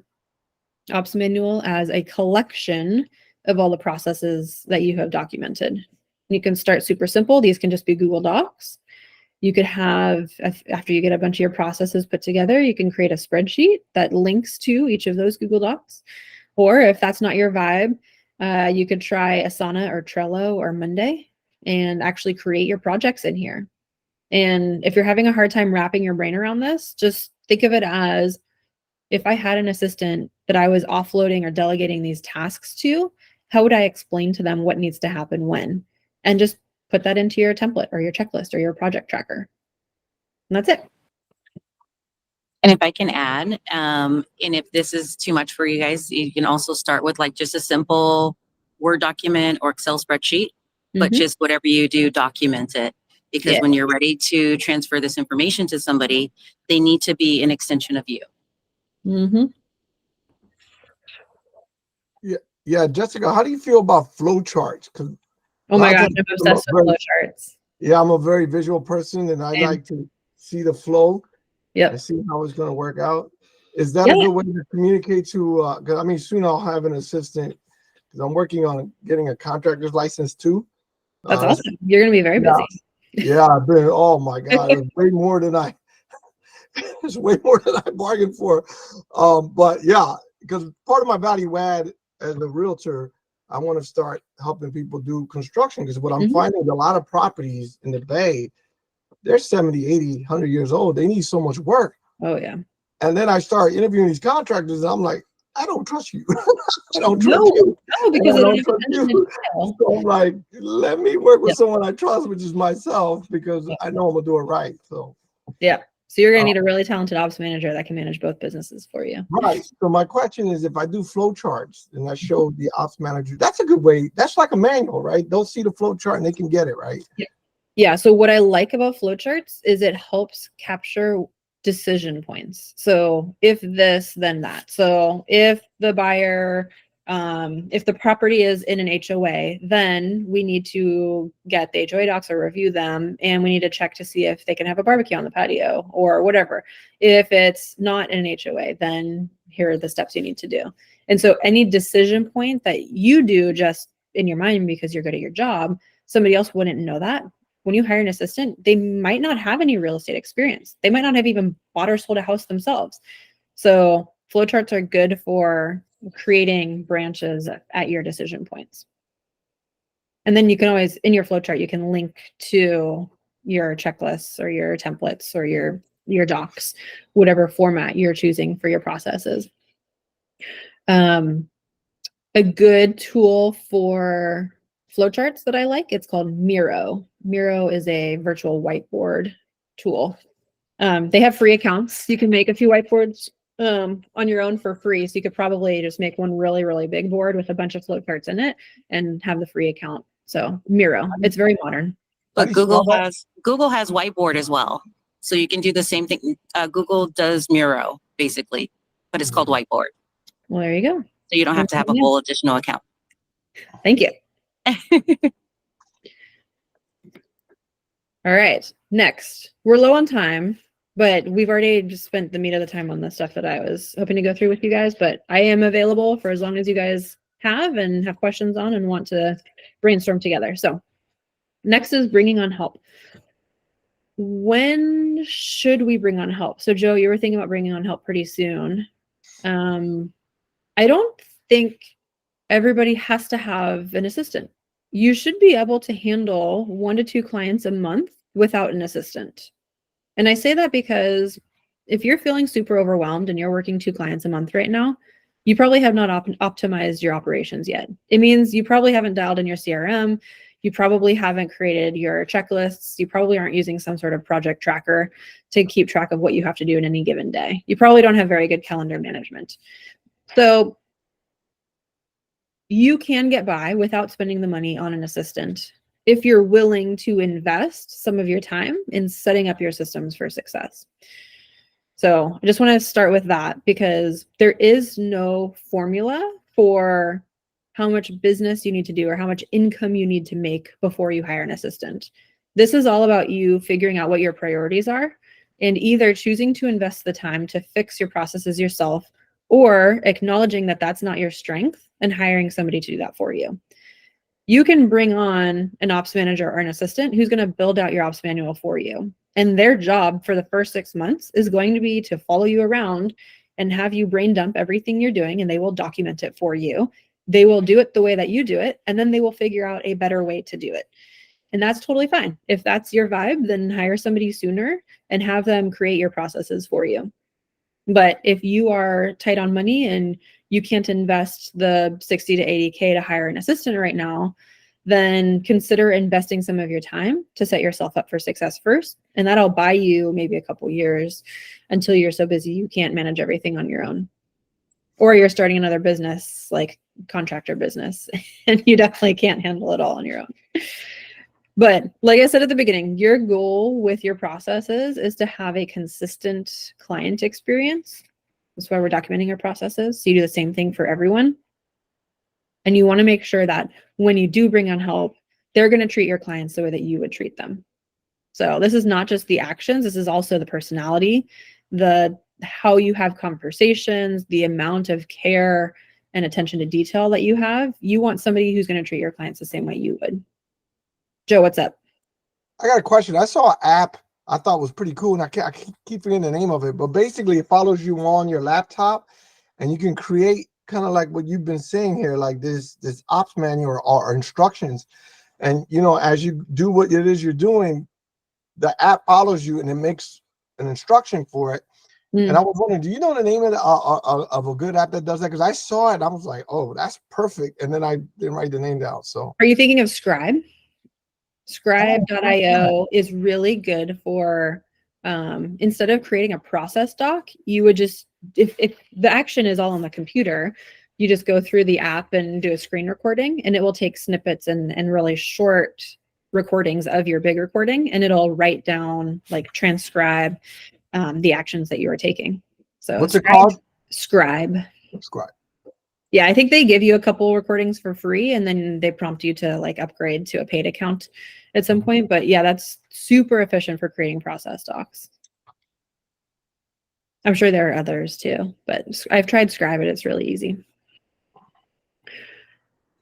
ops manual as a collection of all the processes that you have documented. You can start super simple. These can just be Google Docs. You could have, after you get a bunch of your processes put together, you can create a spreadsheet that links to each of those Google Docs. Or if that's not your vibe, you could try Asana or Trello or Monday and actually create your projects in here. And if you're having a hard time wrapping your brain around this, just think of it as, if I had an assistant that I was offloading or delegating these tasks to, how would I explain to them what needs to happen when? And just put that into your template or your checklist or your project tracker. And that's it. And if I can add, and if this is too much for you guys, you can also start with like just a simple Word document or Excel spreadsheet, but just whatever you do, document it. Because when you're ready to transfer this information to somebody, they need to be an extension of you. Yeah, Jessica, how do you feel about flow charts? Oh my gosh, I'm obsessed with flow charts. Yeah, I'm a very visual person and I like to see the flow and see how it's going to work out. Is that a good way to communicate to, because I mean, soon I'll have an assistant because I'm working on getting a contractor's license too. That's awesome. You're going to be very busy. Yeah, I've been, oh my God, it's way more than it's way more than I bargained for. But yeah, because part of my value add as a realtor, I want to start helping people do construction, because what I'm finding is a lot of properties in the Bay, they're 70, 80, 100 years old. They need so much work. Oh yeah. And then I start interviewing these contractors, and I'm like, I don't trust you. I don't trust No, you. no, because And they I don't don't have trust attention to you. detail. So I'm like, let me work with Yep. someone I trust, which is myself, because Yep. I know I'm gonna do it right. So Yeah. So you're gonna need a really talented ops manager that can manage both businesses for you. right. So my question is, if I do flow charts and I show the ops manager, that's a good way. That's like a manual, right? They'll see the flow chart and they can get it, right? Yeah. So what I like about flowcharts is it helps capture decision points. So if this, then that. So if the buyer, if the property is in an HOA, then we need to get the HOA docs or review them, and we need to check to see if they can have a barbecue on the patio or whatever. If it's not in an HOA, then here are the steps you need to do. And so any decision point that you do just in your mind because you're good at your job, somebody else wouldn't know that. When you hire an assistant, they might not have any real estate experience. They might not have even bought or sold a house themselves. So flowcharts are good for creating branches at your decision points. And then you can always, in your flowchart, you can link to your checklists or your templates or your docs, whatever format you're choosing for your processes. A good tool for flowcharts that I like, it's called Miro. Miro is a virtual whiteboard tool. They have free accounts. You can make a few whiteboards on your own for free. So you could probably just make one really, really big board with a bunch of flowcharts in it and have the free account. So Miro, it's very modern. But Google has whiteboard as well. So you can do the same thing. Google does Miro basically, but it's called whiteboard. Well, there you go. So you don't have to have a whole additional account. Thank you. All right, next. We're low on time, but we've already just spent the meat of the time on the stuff that I was hoping to go through with you guys, but I am available for as long as you guys have questions on and want to brainstorm together. So next is bringing on help. When should we bring on help? So Joe, you were thinking about bringing on help pretty soon. I don't think everybody has to have an assistant. You should be able to handle 1 to 2 clients a month without an assistant. And I say that because if you're feeling super overwhelmed and you're working 2 clients a month right now, you probably have not optimized your operations yet. It means you probably haven't dialed in your CRM. You probably haven't created your checklists. You probably aren't using some sort of project tracker to keep track of what you have to do in any given day. You probably don't have very good calendar management. So you can get by without spending the money on an assistant if you're willing to invest some of your time in setting up your systems for success. So I just want to start with that because there is no formula for how much business you need to do or how much income you need to make before you hire an assistant. This is all about you figuring out what your priorities are and either choosing to invest the time to fix your processes yourself or acknowledging that that's not your strength and hiring somebody to do that for you. You can bring on an ops manager or an assistant who's going to build out your ops manual for you. And their job for the first 6 months is going to be to follow you around and have you brain dump everything you're doing, and they will document it for you. They will do it the way that you do it, and then they will figure out a better way to do it. And that's totally fine. If that's your vibe, then hire somebody sooner and have them create your processes for you. But if you are tight on money and you can't invest the 60 to 80K to hire an assistant right now, then consider investing some of your time to set yourself up for success first. And that'll buy you maybe a couple years until you're so busy you can't manage everything on your own. Or you're starting another business like contractor business and you definitely can't handle it all on your own. But like I said at the beginning, your goal with your processes is to have a consistent client experience. That's why we're documenting your processes. So you do the same thing for everyone. And you want to make sure that when you do bring on help, they're going to treat your clients the way that you would treat them. So this is not just the actions. This is also the personality, how you have conversations, the amount of care and attention to detail that you have. You want somebody who's going to treat your clients the same way you would. Joe, what's up? I got a question. I saw an app I thought was pretty cool, and I keep forgetting the name of it, but basically it follows you on your laptop, and you can create kind of like what you've been saying here, like this ops manual or instructions. And as you do what it is you're doing, the app follows you and it makes an instruction for it. And I was wondering, do you know the name of a good app that does that? Because I saw it and I was like, oh, that's perfect. And then I didn't write the name down. So Are you thinking of Scribe? Scribe.io is really good for instead of creating a process doc, you would just, if the action is all on the computer, you just go through the app and do a screen recording, and it will take snippets and really short recordings of your big recording, and it'll write down, like transcribe the actions that you are taking. So what's it called? Scribe. Scribe. Yeah, I think they give you a couple recordings for free, and then they prompt you to like upgrade to a paid account at some point. But yeah, that's super efficient for creating process docs. I'm sure there are others too, but I've tried Scribe, and it's really easy.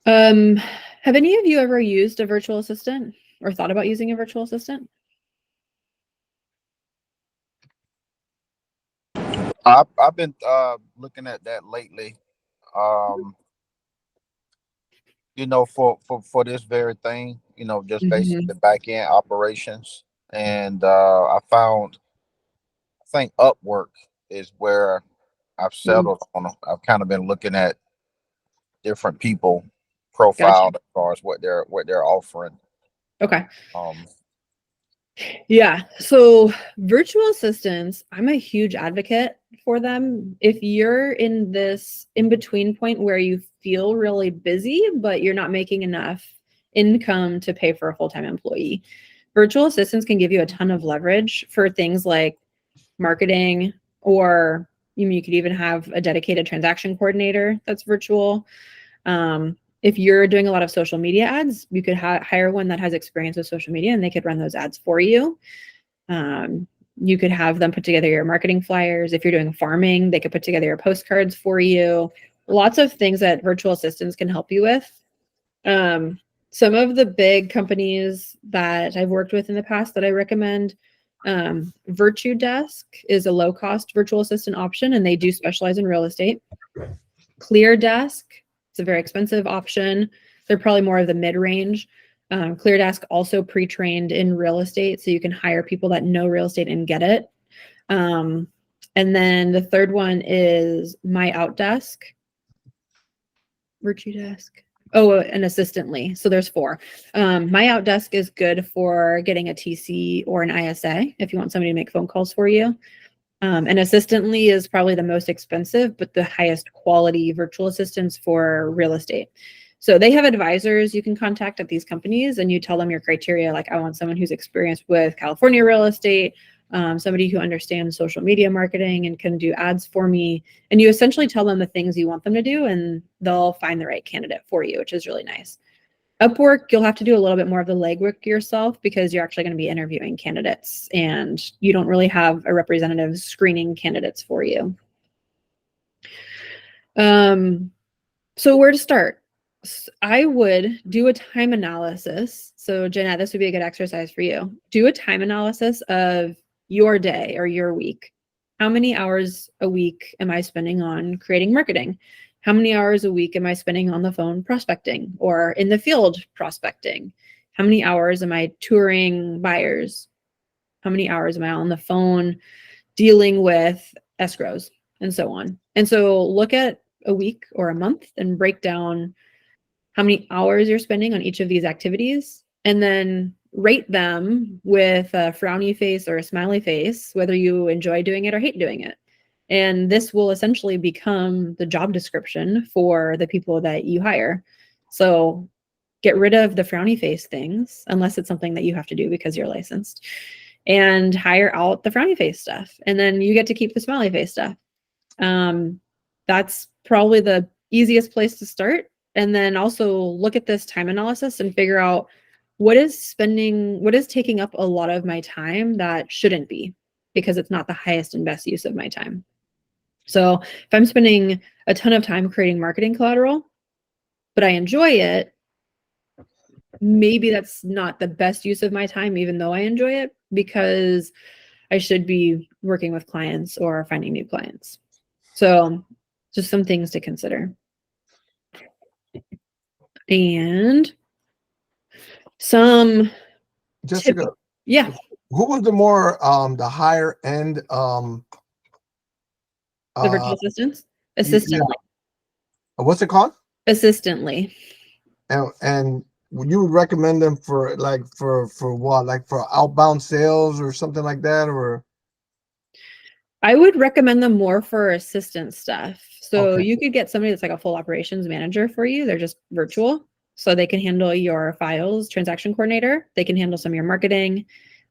Have any of you ever used a virtual assistant or thought about using a virtual assistant? I've been looking at that lately. For this very thing, just basically back end operations. And I think Upwork is where I've settled on. I've kind of been looking at different people profiled as far as what they're offering. Okay. Um, Yeah. So virtual assistants, I'm a huge advocate for them. If you're in this in-between point where you feel really busy, but you're not making enough income to pay for a full-time employee, virtual assistants can give you a ton of leverage for things like marketing, or you could even have a dedicated transaction coordinator that's virtual. If you're doing a lot of social media ads, you could hire one that has experience with social media, and they could run those ads for you. You could have them put together your marketing flyers. If you're doing farming, they could put together your postcards for you. Lots of things that virtual assistants can help you with. Some of the big companies that I've worked with in the past that I recommend, Virtue Desk is a low-cost virtual assistant option, and they do specialize in real estate. ClearDesk, it's a very expensive option. They're probably more of the mid-range. ClearDesk also pre-trained in real estate, so you can hire people that know real estate and get it. And then the third one is MyOutDesk. Virtue Desk. Oh, and Assistantly. So there's 4. MyOutDesk is good for getting a TC or an ISA if you want somebody to make phone calls for you. And Assistantly is probably the most expensive, but the highest quality virtual assistants for real estate. So they have advisors you can contact at these companies, and you tell them your criteria. Like, I want someone who's experienced with California real estate, somebody who understands social media marketing and can do ads for me. And you essentially tell them the things you want them to do, and they'll find the right candidate for you, which is really nice. Upwork, you'll have to do a little bit more of the legwork yourself, because you're actually going to be interviewing candidates, and you don't really have a representative screening candidates for you. So where to start? I would do a time analysis. So Jeanette, this would be a good exercise for you. Do a time analysis of your day or your week. How many hours a week am I spending on creating marketing? How many hours a week am I spending on the phone prospecting or in the field prospecting? How many hours am I touring buyers? How many hours am I on the phone dealing with escrows and so on? And so look at a week or a month and break down how many hours you're spending on each of these activities, and then rate them with a frowny face or a smiley face, whether you enjoy doing it or hate doing it. And this will essentially become the job description for the people that you hire. So get rid of the frowny face things, unless it's something that you have to do because you're licensed, and hire out the frowny face stuff. And then you get to keep the smiley face stuff. That's probably the easiest place to start. And then also look at this time analysis and figure out what is taking up a lot of my time that shouldn't be, because it's not the highest and best use of my time. So if I'm spending a ton of time creating marketing collateral, but I enjoy it, maybe that's not the best use of my time, even though I enjoy it, because I should be working with clients or finding new clients. So Just some things to consider. And some Jessica, yeah. who was the more the higher end The virtual assistants? Assistantly. what's it called? Assistantly. And would you recommend them for like for what, like for outbound sales or something like that, or I would recommend them more for assistant stuff. So Okay. you could get somebody that's like a full operations manager for you. They're just virtual. So they can handle your files, transaction coordinator. They can handle some of your marketing.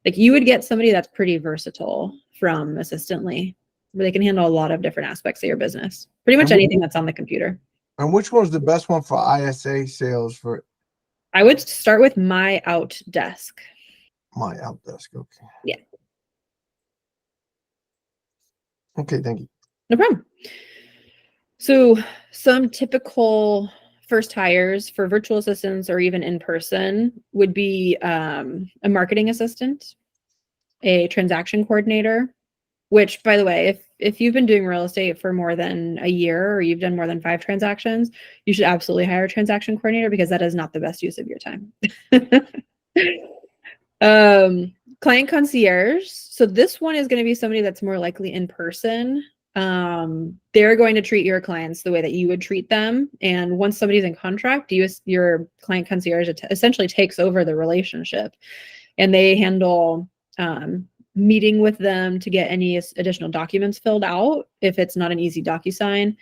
Like you would get somebody that's pretty versatile from Assistantly, where they can handle a lot of different aspects of your business. Pretty much And anything that's on the computer. and which one's the best one for ISA sales for I would start with My Out Desk. my outdesk? Okay. Yeah. Okay, thank you. No problem. So some typical first hires for virtual assistants or even in person would be a marketing assistant, a transaction coordinator, which by the way, if you've been doing real estate for more than a year or you've done more than 5 transactions, you should absolutely hire a transaction coordinator because that is not the best use of your time. Client concierge. So this one is going to be somebody that's more likely in person. They're going to treat your clients the way that you would treat them. And once somebody's in contract, your client concierge essentially takes over the relationship, and they handle meeting with them to get any additional documents filled out. If it's not an easy DocuSign,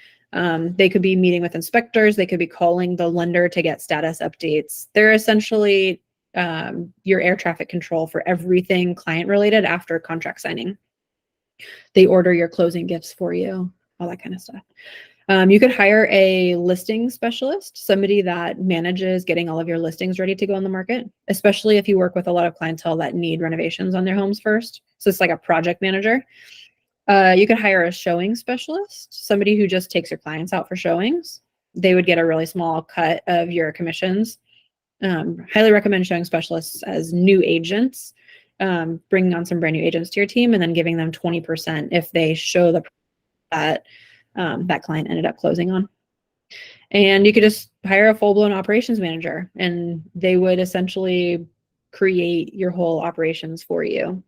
they could be meeting with inspectors. They could be calling the lender to get status updates. They're essentially your air traffic control for everything client related after contract signing. They order your closing gifts for you, all that kind of stuff. You could hire a listing specialist, somebody that manages getting all of your listings ready to go on the market, especially if you work with a lot of clientele that need renovations on their homes first. So it's like a project manager. You could hire a showing specialist, somebody who just takes your clients out for showings. They would get a really small cut of your commissions. Highly recommend showing specialists as new agents, bringing on some brand new agents to your team and then giving them 20% if they show that that client ended up closing on. And you could just hire a full-blown operations manager and they would essentially create your whole operations for you.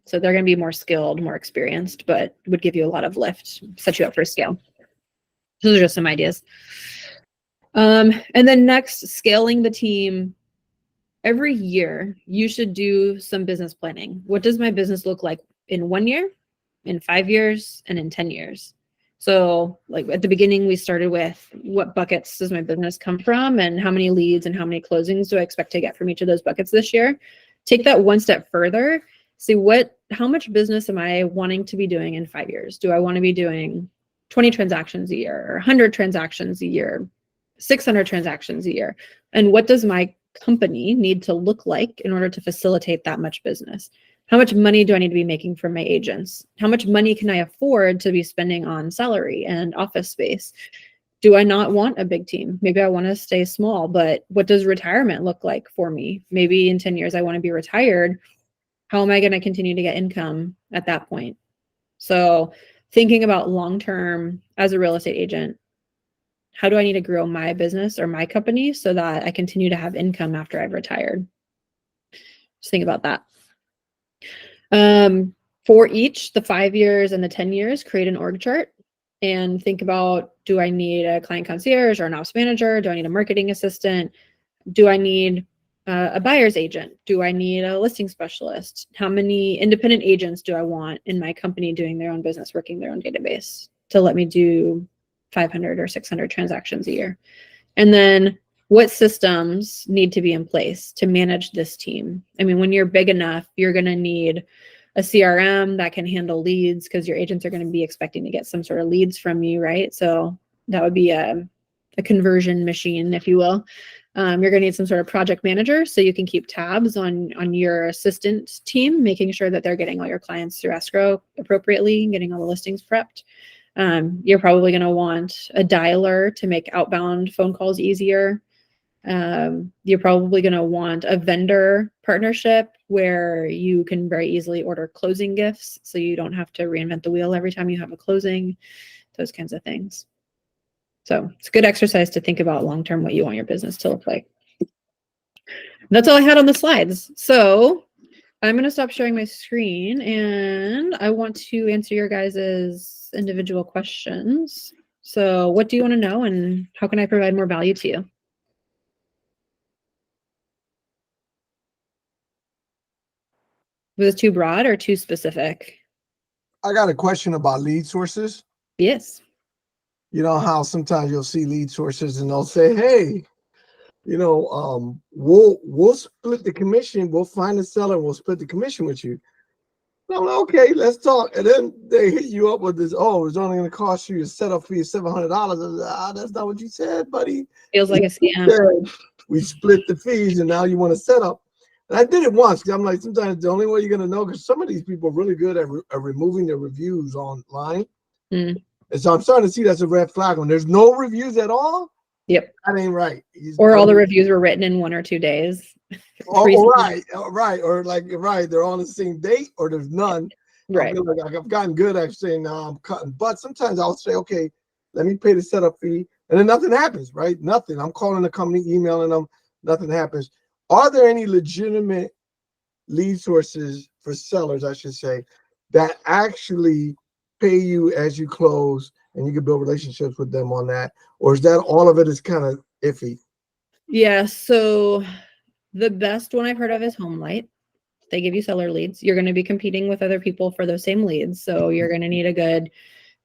So they're going to be more skilled, more experienced, but would give you a lot of lift, set you up for scale. Those are just some ideas. And then next, scaling the team. Every year, you should do some business planning. What does my business look like in 1 year, in 5 years, and in 10 years? So like at the beginning, we started with what buckets does my business come from and how many leads and how many closings do I expect to get from each of those buckets this year? Take that one step further. See how much business am I wanting to be doing in 5 years? Do I want to be doing 20 transactions a year or 100 transactions a year, 600 transactions a year? And what does my company need to look like in order to facilitate that much business? How much money do I need to be making from my agents? How much money can I afford to be spending on salary and office space? Do I not want a big team? Maybe I want to stay small, but what does retirement look like for me? Maybe in 10 years, I want to be retired. How am I going to continue to get income at that point? So thinking about long-term as a real estate agent, how do I need to grow my business or my company so that I continue to have income after I've retired? Just think about that. For each, the 5 years and the 10 years, create an org chart and think about, do I need a client concierge or an ops manager? Do I need a marketing assistant? Do I need a buyer's agent? Do I need a listing specialist? How many independent agents do I want in my company doing their own business, working their own database to let me do 500 or 600 transactions a year? And then what systems need to be in place to manage this team? I mean, when you're big enough, you're going to need a CRM that can handle leads because your agents are going to be expecting to get some sort of leads from you, right? So that would be a conversion machine, if you will. You're going to need some sort of project manager so you can keep tabs on your assistant team, making sure that they're getting all your clients through escrow appropriately and getting all the listings prepped. You're probably going to want a dialer to make outbound phone calls easier. You're probably going to want a vendor partnership where you can very easily order closing gifts so you don't have to reinvent the wheel every time you have a closing, those kinds of things. So it's a good exercise to think about long-term what you want your business to look like. That's all I had on the slides. So I'm going to stop sharing my screen and I want to answer your guys' individual questions. So what do you want to know and how can I provide more value to you? Was it too broad or too specific? I got a question about lead sources. Yes. You know how sometimes you'll see lead sources and they'll say, hey, we'll split the commission. We'll find a seller. We'll split the commission with you. I'm like, okay, let's talk. And then they hit you up with this, oh, it's only going to cost you a setup fee of $700. That's not what you said, buddy. Feels like a scam. We split the fees and now you want to set up. And I did it once because I'm like, sometimes the only way you're going to know, because some of these people are really good at removing their reviews online. Mm. And so I'm starting to see that's a red flag. When there's no reviews at all, yep, that ain't right. Or all the reviews were written in 1 or 2 days. Right. Or like, right, they're on the same date or there's none. Right. Like I've gotten good at saying, no, I'm cutting. But sometimes I'll say, okay, let me pay the setup fee. And then nothing happens, right? Nothing. I'm calling the company, emailing them, nothing happens. Are there any legitimate lead sources for sellers, I should say, that actually pay you as you close and you can build relationships with them on that? Or is that all of it is kind of iffy? Yeah, so the best one I've heard of is HomeLight. They give you seller leads. You're going to be competing with other people for those same leads. So you're going to need a good,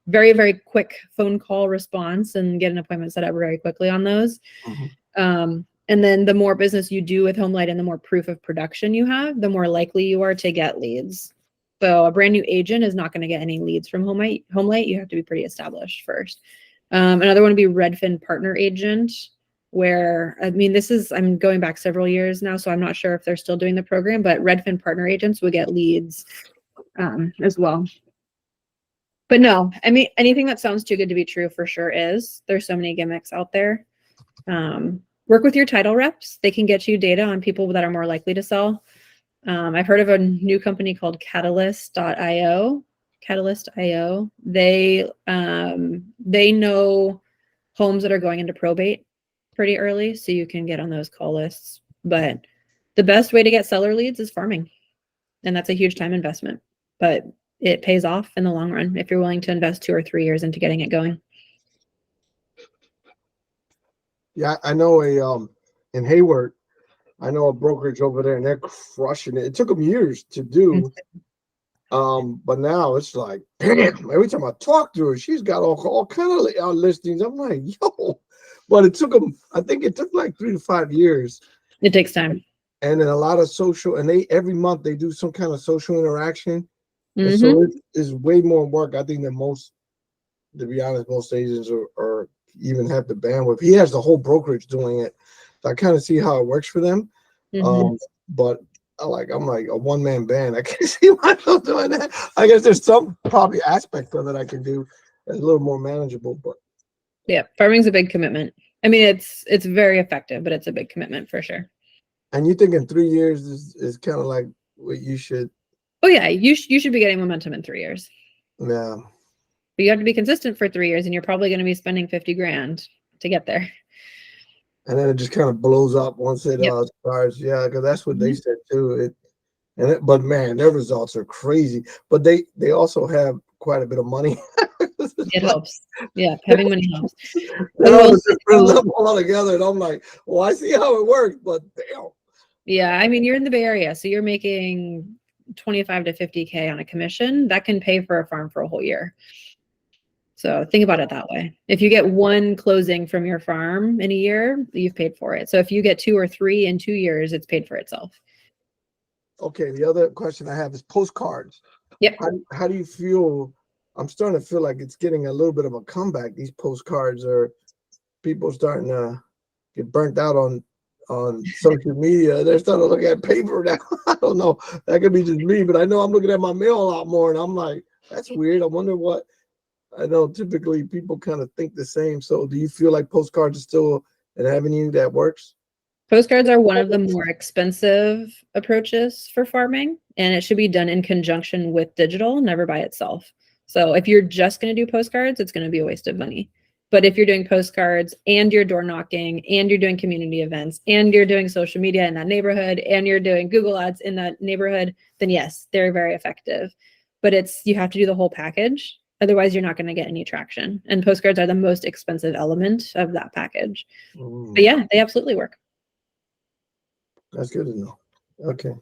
very, very quick phone call response and get an appointment set up very quickly on those. Mm-hmm. And then the more business you do with HomeLight and the more proof of production you have, the more likely you are to get leads. So a brand new agent is not going to get any leads from HomeLight. You have to be pretty established first. Another one would be Redfin Partner Agent, where, I mean, I'm going back several years now, so I'm not sure if they're still doing the program, but Redfin Partner Agents would get leads as well. But no, I mean, anything that sounds too good to be true for sure is. There's so many gimmicks out there. Work with your title reps. They can get you data on people that are more likely to sell. I've heard of a new company called Catalyst.io. Catalyst.io. They know homes that are going into probate pretty early, so you can get on those call lists. But the best way to get seller leads is farming, and that's a huge time investment, but it pays off in the long run if you're willing to invest 2 or 3 years into getting it going. Yeah, I know in Hayward, I know a brokerage over there and they're crushing it. It took them years to do. But now it's like, damn, every time I talk to her, she's got all kind of listings. I'm like, yo, but it took them, I think it took like 3 to 5 years. It takes time. And then a lot of social, and every month they do some kind of social interaction. And so it's way more work, I think, than most, to be honest, most agents or even have the bandwidth. He has the whole brokerage doing it. So I kind of see how it works for them. But I'm like a one-man band. I can't see myself doing that. I guess there's some probably aspect of it I can do that's a little more manageable. But yeah, farming's a big commitment. I mean, it's very effective, but it's a big commitment for sure. And you think in 3 years is kind of like what you should? Oh yeah, you should be getting momentum in 3 years. Yeah. But you have to be consistent for 3 years, and you're probably going to be spending 50 grand to get there. And then it just kind of blows up once it starts. Yeah, because that's what they said too. But man, their results are crazy. But they also have quite a bit of money. It helps. Yeah, having money helps. They're on a different level altogether. And I'm like, well, I see how it works, but damn. Yeah, I mean, you're in the Bay Area, so you're making 25 to 50K on a commission. That can pay for a farm for a whole year. So think about it that way. If you get one closing from your farm in a year, you've paid for it. So if you get 2 or 3 in 2 years, it's paid for itself. Okay, the other question I have is postcards. Yep. How do you feel? I'm starting to feel like it's getting a little bit of a comeback. These postcards are people starting to get burnt out on social media. They're starting to look at paper now. I don't know. That could be just me, but I know I'm looking at my mail a lot more, and I'm like, that's weird. I wonder what. I know typically people kind of think the same. So do you feel like postcards are still an avenue that works? Postcards are one of the more expensive approaches for farming, and it should be done in conjunction with digital, never by itself. So if you're just going to do postcards, it's going to be a waste of money. But if you're doing postcards and you're door knocking and you're doing community events and you're doing social media in that neighborhood and you're doing Google ads in that neighborhood, then yes, they're very effective. But you have to do the whole package. Otherwise, you're not going to get any traction. And postcards are the most expensive element of that package. But yeah, they absolutely work. That's good to know. Okay.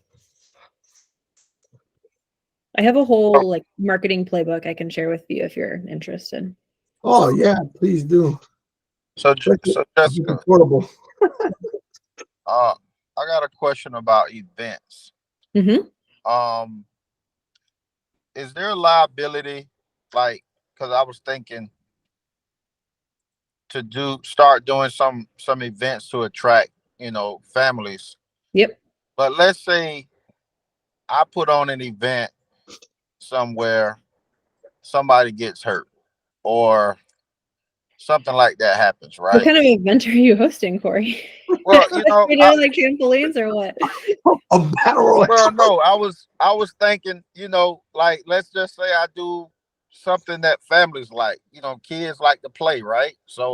I have a whole like marketing playbook I can share with you if you're interested. Oh yeah, please do. So, Especially so if it's Jessica, affordable. I got a question about events. Mm-hmm. Is there a liability, like, because I was thinking to start doing some events to attract, families. Yep. But let's say I put on an event somewhere, somebody gets hurt or something like that happens, What right? kind of event are you hosting, Corey? Well, You're doing like trampolines or what? A battle royal. well, no, I was thinking, like, let's just say I do something that families like, kids like to play, right? So